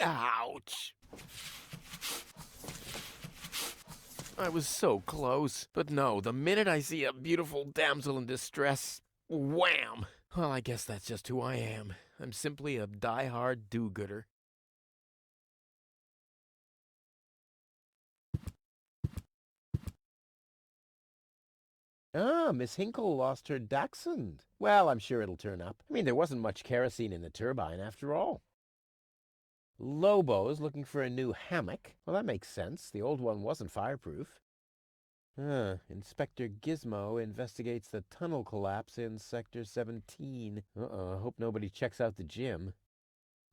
Ouch! I was so close. But no, the minute I see a beautiful damsel in distress, wham! Well, I guess that's just who I am. I'm simply a die-hard do-gooder. Ah, Miss Hinkle lost her dachshund. Well, I'm sure it'll turn up. I mean, there wasn't much kerosene in the turbine after all. Lobo's looking for a new hammock. Well, that makes sense. The old one wasn't fireproof. Inspector Gizmo investigates the tunnel collapse in Sector 17. I hope nobody checks out the gym.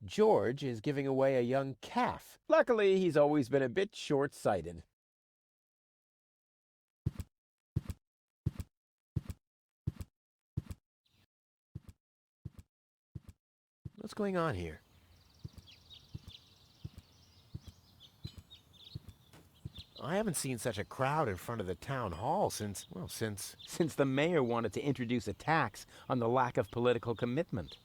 George is giving away a young calf. Luckily, he's always been a bit short-sighted. What's going on here? I haven't seen such a crowd in front of the town hall since the mayor wanted to introduce a tax on the lack of political commitment.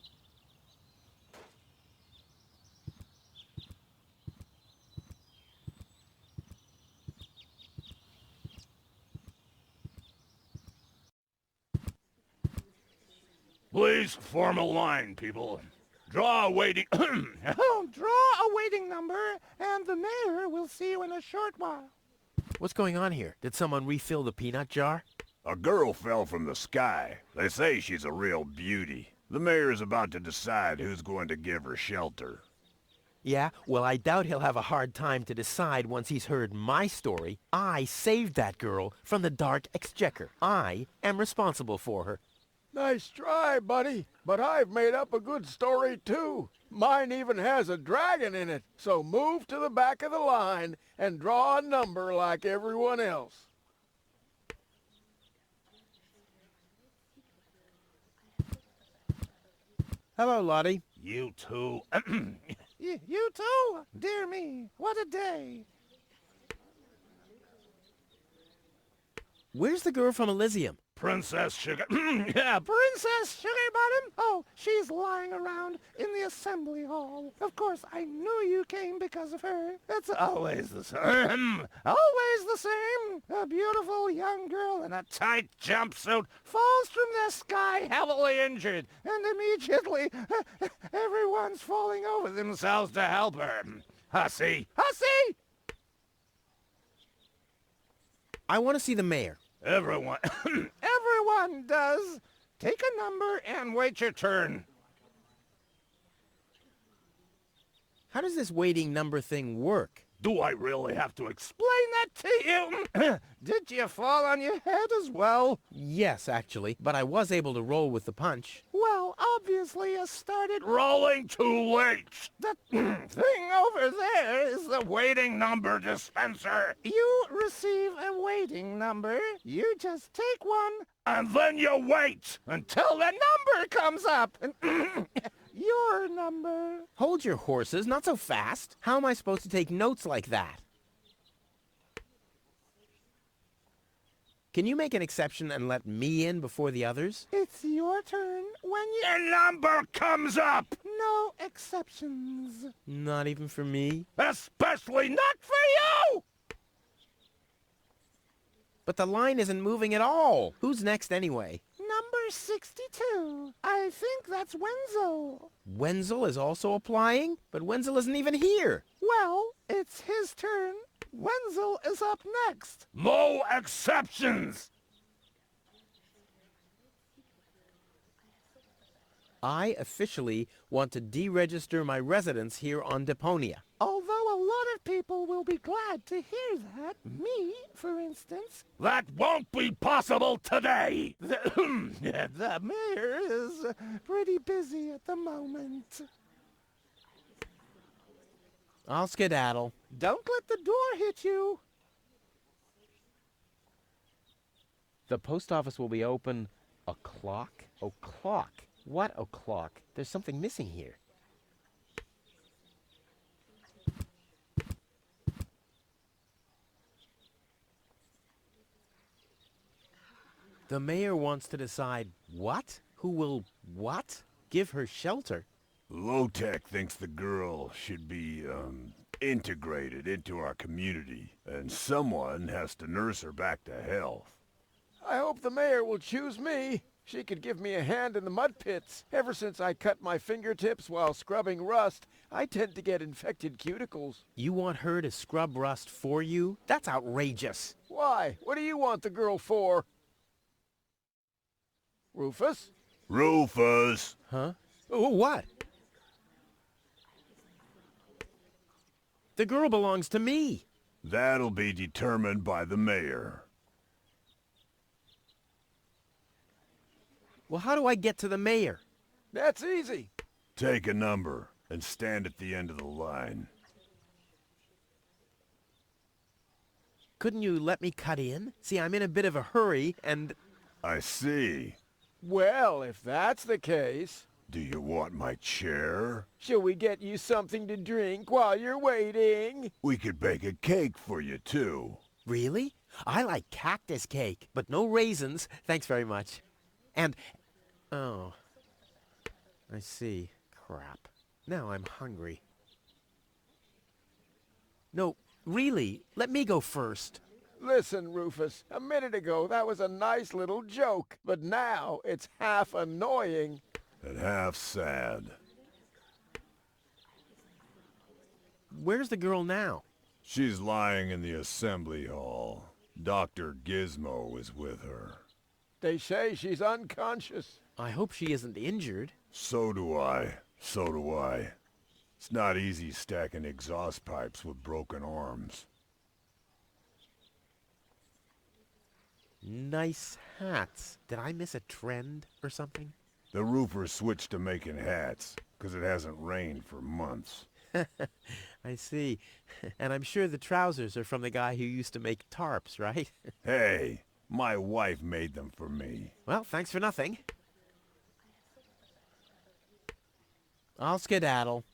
Please form a line, people. Draw a waiting... Draw a waiting number, and the mayor will see you in a short while. What's going on here? Did someone refill the peanut jar? A girl fell from the sky. They say she's a real beauty. The mayor's about to decide who's going to give her shelter. Yeah, well, I doubt he'll have a hard time to decide once he's heard my story. I saved that girl from the dark exchequer. I am responsible for her. Nice try, buddy, but I've made up a good story too. Mine even has a dragon in it, so move to the back of the line and draw a number like everyone else. Hello, Lottie. You too. You too? Dear me, what a day. Where's the girl from Elysium? Princess Sugar... Yeah, Princess Sugarbottom? Oh, she's lying around in the assembly hall. Of course, I knew you came because of her. It's always the same. Always the same. A beautiful young girl in a tight jumpsuit falls from the sky heavily injured, and immediately everyone's falling over themselves to help her. Hussy! Hussy! I want to see the mayor. Everyone... Everyone does. Take a number and wait your turn. How does this waiting number thing work? Do I really have to explain? Explain that to you. Did you fall on your head as well? Yes, actually, but I was able to roll with the punch. Well, obviously you started... Rolling too late. The thing over there is the... Waiting number dispenser. You receive a waiting number. You just take one... And then you wait. Until the number comes up. Your number. Hold your horses, not so fast. How am I supposed to take notes like that? Can you make an exception and let me in before the others? It's your turn when you... Your number comes up. No exceptions. Not even for me? Especially not for you! But the line isn't moving at all. Who's next anyway? Number 62. I think that's Wenzel. Wenzel is also applying? But Wenzel isn't even here. Well, it's his turn. Wenzel is up next. No exceptions. I officially want to deregister my residence here on Deponia. Although a lot of people will be glad to hear that. Me, for instance. That won't be possible today. The mayor is pretty busy at the moment. I'll skedaddle. Don't let the door hit you. The post office will be open o'clock? O'clock? What o'clock? There's something missing here. The mayor wants to decide what? Who will what? Give her shelter? Low-Tech thinks the girl should be, integrated into our community, and someone has to nurse her back to health. I hope the mayor will choose me. She could give me a hand in the mud pits. Ever since I cut my fingertips while scrubbing rust, I tend to get infected cuticles. You want her to scrub rust for you? That's outrageous. Why? What do you want the girl for? Rufus? Rufus! Huh? What? The girl belongs to me. That'll be determined by the mayor. Well, how do I get to the mayor? That's easy. Take a number and stand at the end of the line. Couldn't you let me cut in? See, I'm in a bit of a hurry, and... I see. Well, if that's the case, Do you want my chair? shall we get you something to drink while you're waiting? We could bake a cake for you, too. Really? I like cactus cake, but no raisins. Thanks very much. And... oh. I see. Crap. Now I'm hungry. No, really, let me go first. Listen, Rufus, a minute ago that was a nice little joke, but now it's half annoying. And half sad. Where's the girl now? She's lying in the assembly hall. Dr. Gizmo is with her. They say she's unconscious. I hope she isn't injured. So do I. So do I. It's not easy stacking exhaust pipes with broken arms. Nice hats. Did I miss a trend or something? The roofer switched to making hats, 'cause it hasn't rained for months. I see. And I'm sure the trousers are from the guy who used to make tarps, right? Hey, my wife made them for me. Well, thanks for nothing. I'll skedaddle.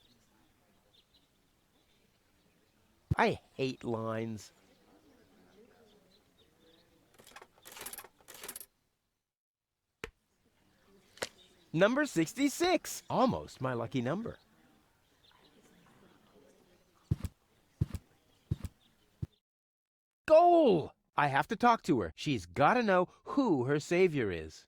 I hate lines. Number 66. Almost my lucky number. Goal! I have to talk to her. She's got to know who her savior is.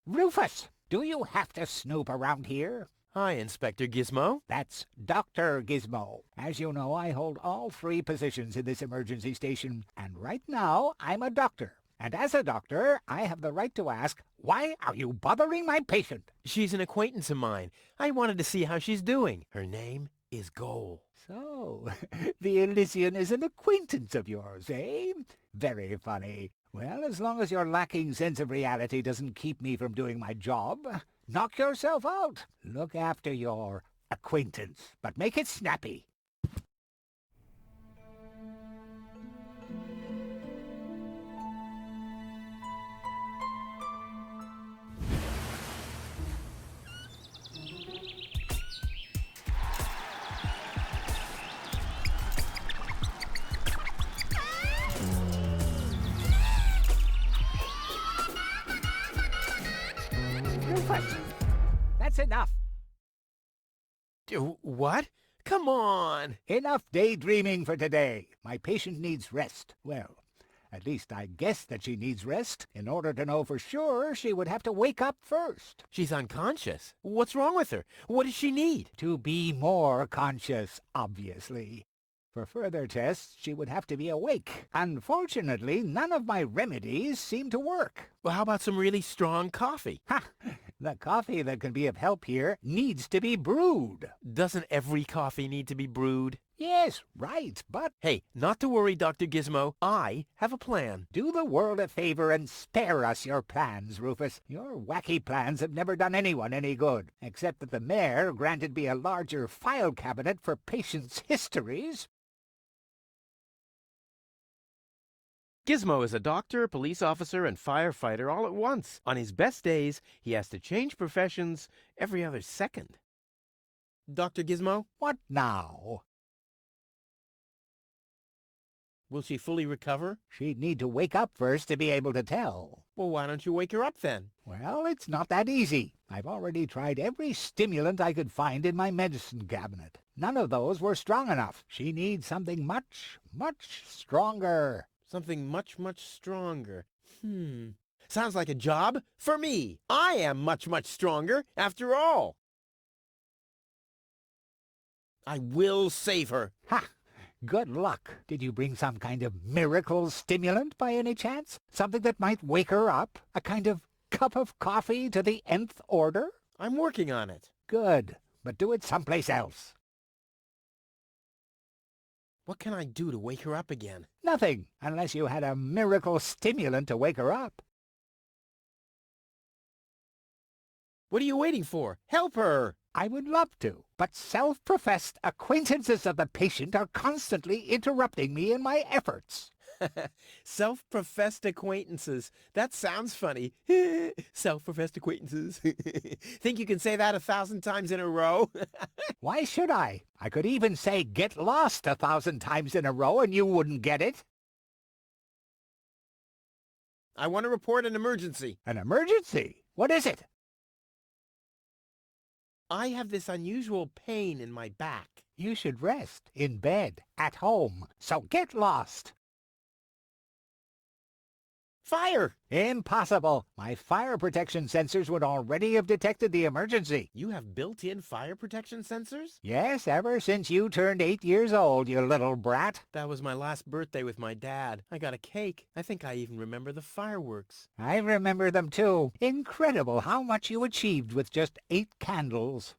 Rufus, do you have to snoop around here? Hi, Inspector Gizmo. That's Dr. Gizmo. As you know, I hold all 3 positions in this emergency station, and right now I'm a doctor. And as a doctor, I have the right to ask, why are you bothering my patient? She's an acquaintance of mine. I wanted to see how she's doing. Her name is Goal. So, the Elysian is an acquaintance of yours, eh? Very funny. Well, as long as your lacking sense of reality doesn't keep me from doing my job, knock yourself out. Look after your acquaintance, but make it snappy. Rufus, that's enough. What? Come on! Enough daydreaming for today. My patient needs rest. Well, at least I guess that she needs rest. In order to know for sure, she would have to wake up first. She's unconscious. What's wrong with her? What does she need? To be more conscious, obviously. For further tests, she would have to be awake. Unfortunately, none of my remedies seem to work. Well, how about some really strong coffee? Ha! The coffee that can be of help here needs to be brewed. Doesn't every coffee need to be brewed? Yes, right, but Hey, not to worry, Dr. Gizmo. I have a plan. do the world a favor and spare us your plans, Rufus. Your wacky plans have never done anyone any good, except that the mayor granted me a larger file cabinet for patients' histories. Gizmo is a doctor, police officer, and firefighter all at once. On his best days, he has to change professions every other second. Dr. Gizmo? What now? Will she fully recover? She'd need to wake up first to be able to tell. Well, why don't you wake her up then? Well, it's not that easy. I've already tried every stimulant I could find in my medicine cabinet. None of those were strong enough. She needs something much, much stronger. Something much, much stronger. Sounds like a job for me. I am much, much stronger after all. I will save her. Ha! Good luck. Did you bring some kind of miracle stimulant by any chance? Something that might wake her up? A kind of cup of coffee to the nth order? I'm working on it. Good, but do it someplace else. What can I do to wake her up again? Nothing, unless you had a miracle stimulant to wake her up. What are you waiting for? Help her! I would love to, but self-professed acquaintances of the patient are constantly interrupting me in my efforts. Self-professed acquaintances. That sounds funny. Self-professed acquaintances. Think you can say that 1,000 times in a row? Why should I? I could even say get lost 1,000 times in a row and you wouldn't get it. I want to report an emergency. An emergency? What is it? I have this unusual pain in my back. You should rest in bed, at home, so get lost. Fire! Impossible. My fire protection sensors would already have detected the emergency. You have built-in fire protection sensors? Yes, ever since you turned 8 years old, you little brat. That was my last birthday with my dad. I got a cake. I think I even remember the fireworks. I remember them too. Incredible how much you achieved with just 8 candles.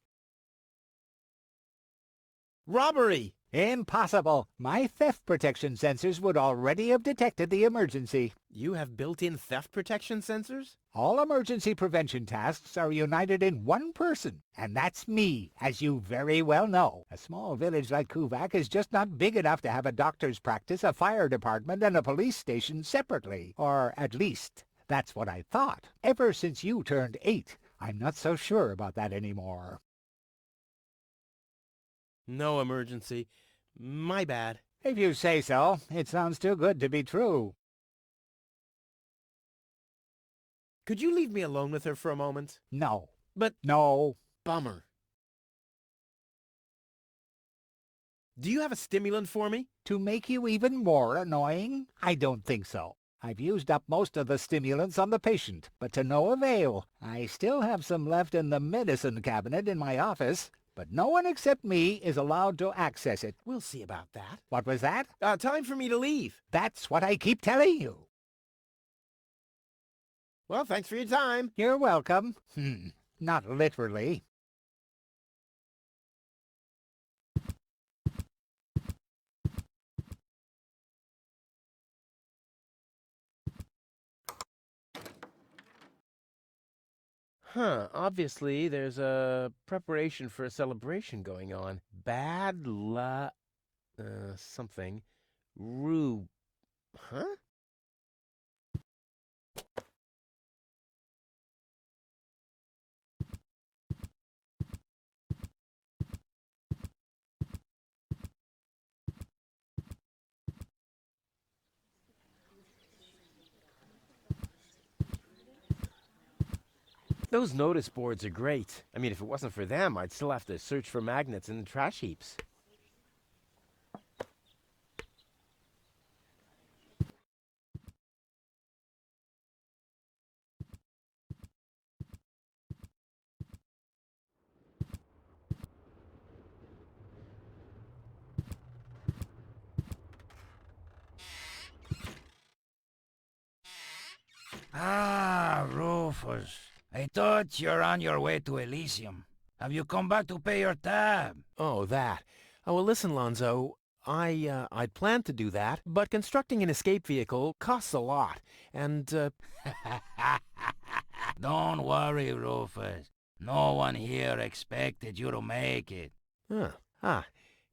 Robbery! Impossible. My theft protection sensors would already have detected the emergency. You have built-in theft protection sensors? All emergency prevention tasks are united in one person, and that's me, as you very well know. A small village like Kuvak is just not big enough to have a doctor's practice, a fire department, and a police station separately. Or at least, that's what I thought. Ever since you turned 8, I'm not so sure about that anymore. No emergency. My bad. If you say so, it sounds too good to be true. Could you leave me alone with her for a moment? No. But No. bummer. Do you have a stimulant for me? To make you even more annoying? I don't think so. I've used up most of the stimulants on the patient, but to no avail. I still have some left in the medicine cabinet in my office, but no one except me is allowed to access it. We'll see about that. What was that? Time for me to leave. That's what I keep telling you. Well, thanks for your time. You're welcome. Not literally. Obviously there's a preparation for a celebration going on. Bad la... something. Rue... Huh? Those notice boards are great. I mean, if it wasn't for them, I'd still have to search for magnets in the trash heaps. Ah, Rufus. I thought you're on your way to Elysium. Have you come back to pay your tab? Oh, that. Oh, well, listen, Lonzo. I'd planned to do that, but constructing an escape vehicle costs a lot, and, Don't worry, Rufus. No one here expected you to make it.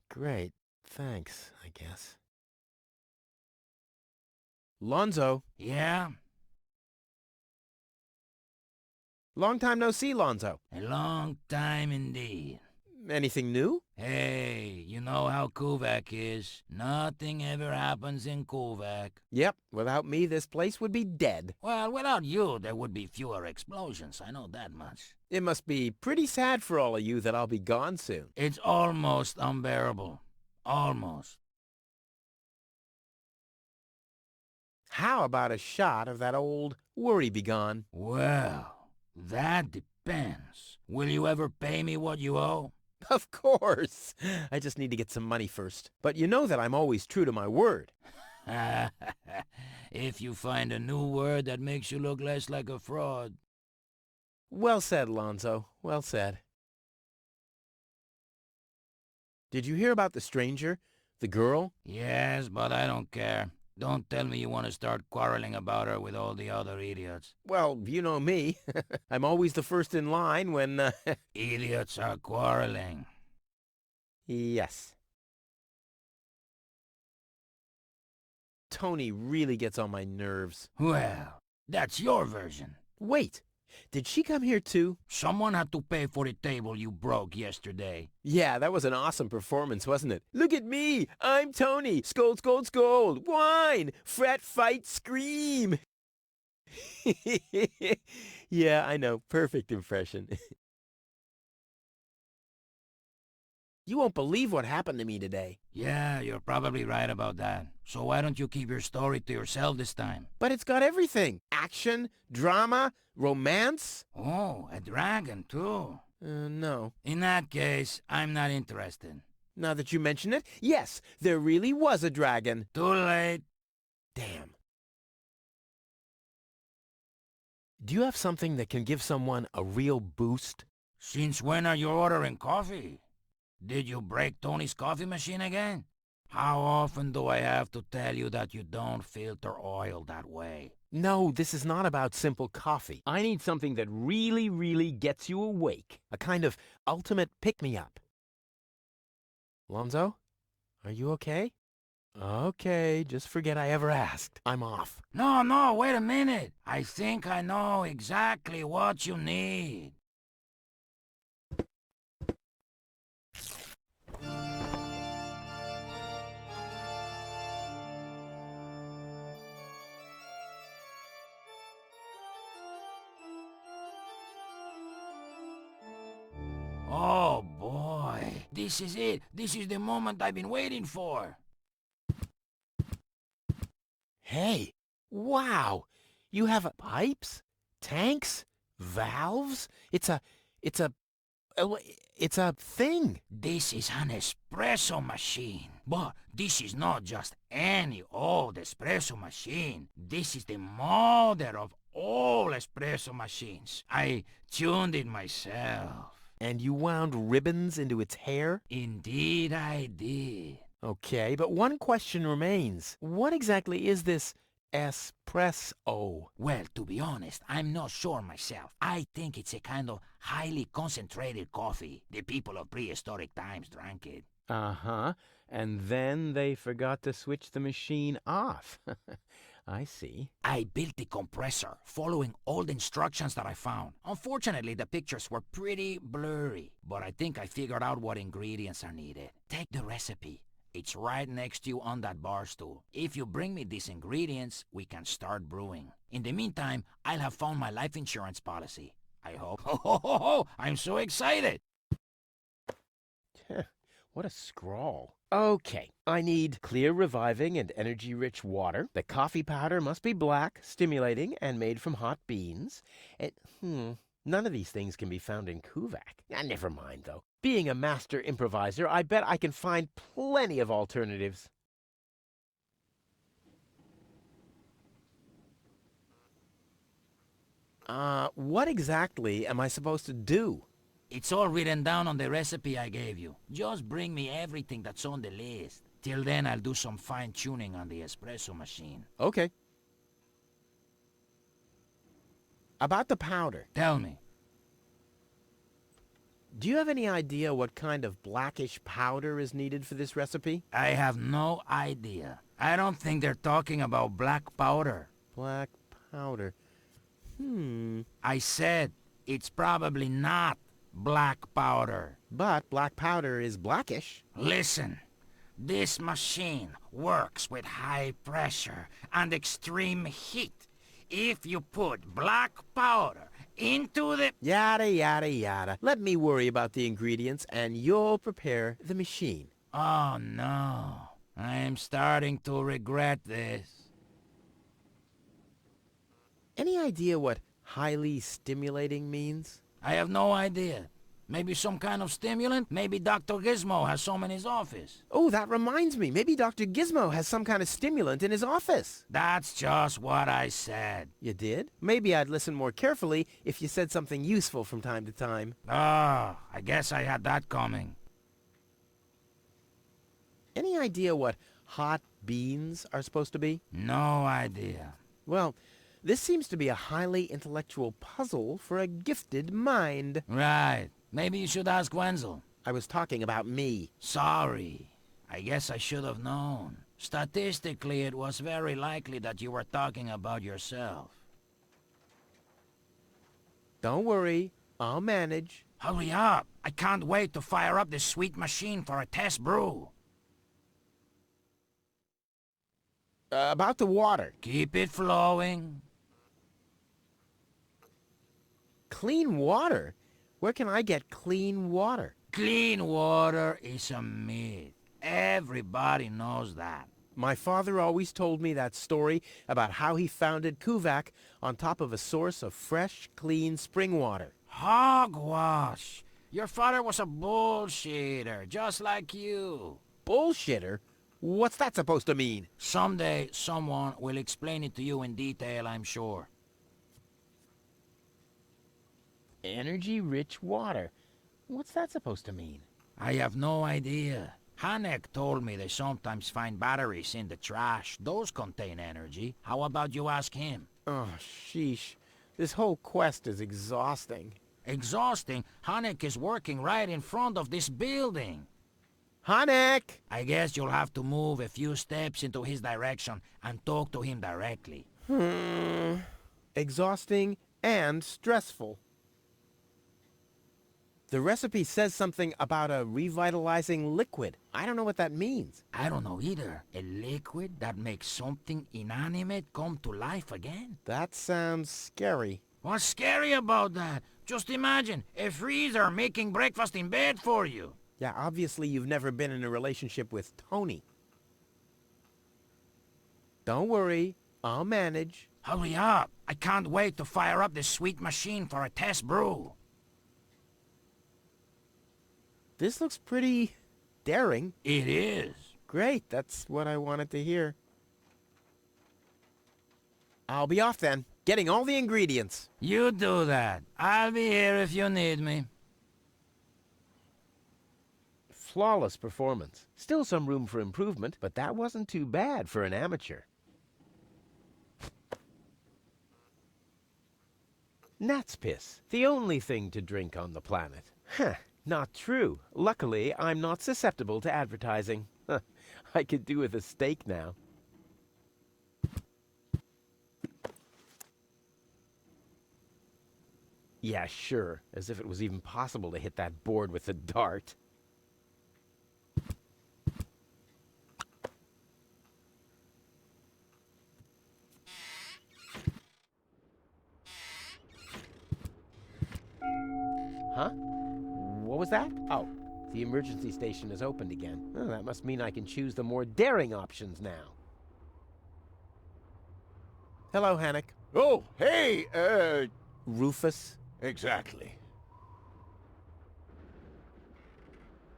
Great. Thanks, I guess. Lonzo. Yeah? Long time no see, Lonzo. A long time indeed. Anything new? Hey, know how Kovac is. Nothing ever happens in Kovac. Yep, without me, this place would be dead. Well, without you, there would be fewer explosions, I know that much. It must be pretty sad for all of you that I'll be gone soon. It's almost unbearable. Almost. How about a shot of that old worry begone? Well, that depends. Will you ever pay me what you owe? Of course. I just need to get some money first. But you know that I'm always true to my word. If you find a new word that makes you look less like a fraud. Well said, Lonzo. Well said. Did you hear about the stranger? The girl? Yes, but I don't care. Don't tell me you want to start quarreling about her with all the other idiots. Well, you know me. I'm always the first in line when, Idiots are quarreling. Yes. Tony really gets on my nerves. Well, that's your version. Wait, did she come here too? Someone had to pay for the table you broke yesterday. Yeah, that was an awesome performance, wasn't it? Look at me! I'm Tony! Scold, scold, scold! Whine! Fret, fight, scream! Yeah, I know. Perfect impression. You won't believe what happened to me today. Yeah, you're probably right about that. So why don't you keep your story to yourself this time? But it's got everything. Action, drama, romance. Oh, a dragon too. No. In that case, I'm not interested. Now that you mention it, yes, there really was a dragon. Too late. Damn. Do you have something that can give someone a real boost? Since when are you ordering coffee? Did you break Tony's coffee machine again? How often do I have to tell you that you don't filter oil that way? No, this is not about simple coffee. I need something that really, really gets you awake. A kind of ultimate pick-me-up. Lonzo, are you okay? Okay, just forget I ever asked. I'm off. No, wait a minute. I think I know exactly what you need. Oh boy, this is it. This is the moment I've been waiting for. Hey, wow! You have pipes, tanks, valves. It's a thing. This is an espresso machine. But this is not just any old espresso machine. This is the mother of all espresso machines. I tuned it myself. And you wound ribbons into its hair? Indeed I did. Okay, but one question remains. What exactly is this espresso? Well, to be honest, I'm not sure myself. I think it's a kind of highly concentrated coffee. The people of prehistoric times drank it. Uh-huh. And then they forgot to switch the machine off. I see. I built the compressor, following old instructions that I found. Unfortunately, the pictures were pretty blurry, but I think I figured out what ingredients are needed. Take the recipe. It's right next to you on that bar stool. If you bring me these ingredients, we can start brewing. In the meantime, I'll have found my life insurance policy. I hope. Oh, I'm so excited! What a scrawl. Okay, I need clear, reviving, and energy-rich water. The coffee powder must be black, stimulating, and made from hot beans. None of these things can be found in Kovac. Never mind, though. Being a master improviser, I bet I can find plenty of alternatives. What exactly am I supposed to do? It's all written down on the recipe I gave you. Just bring me everything that's on the list. Till then, I'll do some fine-tuning on the espresso machine. Okay. About the powder. Tell me. Do you have any idea what kind of blackish powder is needed for this recipe? I have no idea. I don't think they're talking about black powder. Black powder. I said, it's probably not Black powder. But black powder is blackish. Listen, this machine works with high pressure and extreme heat. If you put black powder into the... Yada, yada, yada. Let me worry about the ingredients and you'll prepare the machine. Oh no, I'm starting to regret this. Any idea what highly stimulating means? I have no idea. Maybe some kind of stimulant? Maybe Dr. Gizmo has some in his office. Oh, that reminds me. Maybe Dr. Gizmo has some kind of stimulant in his office. That's just what I said. You did? Maybe I'd listen more carefully if you said something useful from time to time. Ah, I guess I had that coming. Any idea what hot beans are supposed to be? No idea. Well, this seems to be a highly intellectual puzzle for a gifted mind. Right. Maybe you should ask Wenzel. I was talking about me. Sorry. I guess I should have known. Statistically, it was very likely that you were talking about yourself. Don't worry, I'll manage. Hurry up! I can't wait to fire up this sweet machine for a test brew. About the water. Keep it flowing. Clean water? Where can I get clean water? Clean water is a myth. Everybody knows that. My father always told me that story about how he founded Kuvak on top of a source of fresh, clean spring water. Hogwash! Your father was a bullshitter, just like you. Bullshitter? What's that supposed to mean? Someday, someone will explain it to you in detail, I'm sure. Energy-rich water. What's that supposed to mean? I have no idea. Hanek told me they sometimes find batteries in the trash. Those contain energy. How about you ask him? Oh, sheesh. This whole quest is exhausting. Exhausting? Hanek is working right in front of this building. Hanek! I guess you'll have to move a few steps into his direction and talk to him directly. Exhausting and stressful. The recipe says something about a revitalizing liquid. I don't know what that means. I don't know either. A liquid that makes something inanimate come to life again? That sounds scary. What's scary about that? Just imagine, a freezer making breakfast in bed for you. Yeah, obviously you've never been in a relationship with Tony. Don't worry, I'll manage. Hurry up. I can't wait to fire up this sweet machine for a test brew. This looks pretty daring. It is. Great, that's what I wanted to hear. I'll be off then, getting all the ingredients. You do that. I'll be here if you need me. Flawless performance. Still some room for improvement, but that wasn't too bad for an amateur. Gnat's piss, the only thing to drink on the planet. Huh, not true. Luckily, I'm not susceptible to advertising. I could do with a steak now. Yeah, sure. As if it was even possible to hit that board with a dart. Huh? What was that? Oh, the emergency station is opened again. Oh, that must mean I can choose the more daring options now. Hello, Hanek. Oh, hey, Rufus. exactly.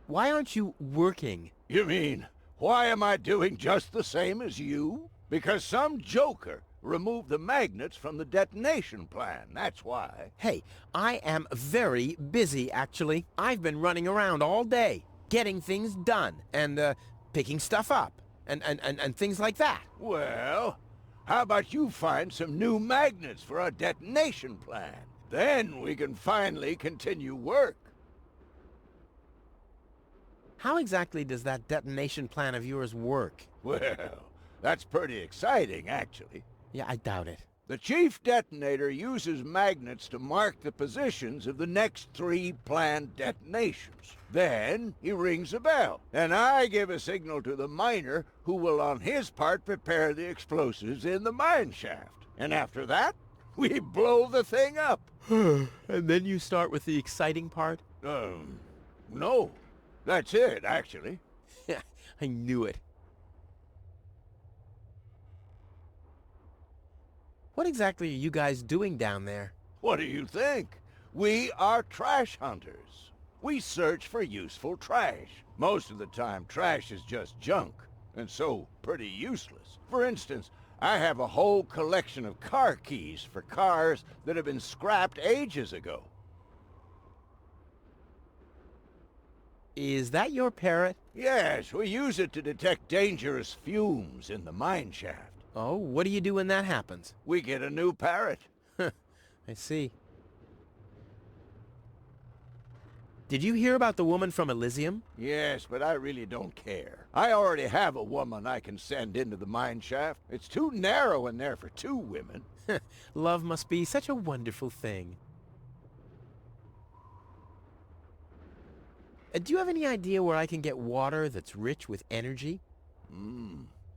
Why aren't you working? You mean, why am I doing just the same as you? Because some joker removed the magnets from the detonation plan, that's why. Hey, I am very busy, actually. I've been running around all day, getting things done, and, picking stuff up, and things like that. Well, how about you find some new magnets for our detonation plan? Then we can finally continue work. How exactly does that detonation plan of yours work? Well, that's pretty exciting, actually. Yeah, I doubt it. The chief detonator uses magnets to mark the positions of the next 3 planned detonations. Then he rings a bell, and I give a signal to the miner who will on his part prepare the explosives in the mine shaft. And after that, we blow the thing up. And then you start with the exciting part? No. That's it, actually. I knew it. What exactly are you guys doing down there? What do you think? We are trash hunters. We search for useful trash. Most of the time, trash is just junk, and so pretty useless. For instance, I have a whole collection of car keys for cars that have been scrapped ages ago. Is that your parrot? Yes, we use it to detect dangerous fumes in the mine shaft. Oh, what do you do when that happens? We get a new parrot. I see. Did you hear about the woman from Elysium? Yes, but I really don't care. I already have a woman I can send into the mine shaft. It's too narrow in there for 2 women. Love must be such a wonderful thing. Do you have any idea where I can get water that's rich with energy?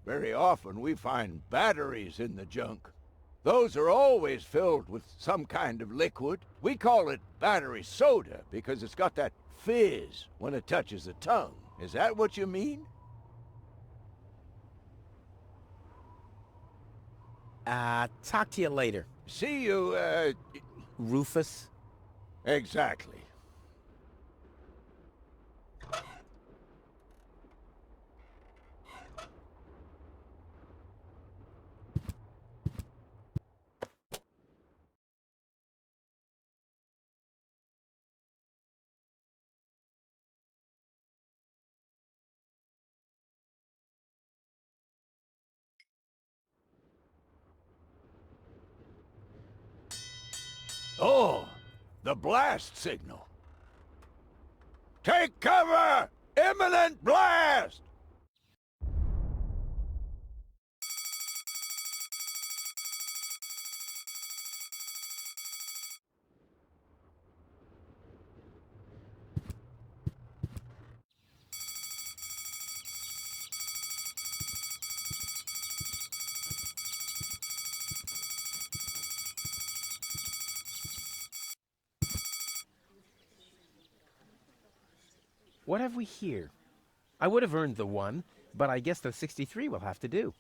Very often we find batteries in the junk. Those are always filled with some kind of liquid. We call it battery soda because it's got that fizz when it touches the tongue. Is that what you mean? Talk to you later. See you, Rufus? Exactly. Oh, the blast signal. Take cover! Imminent blast! What have we here? I would have earned the 1, but I guess the 63 will have to do.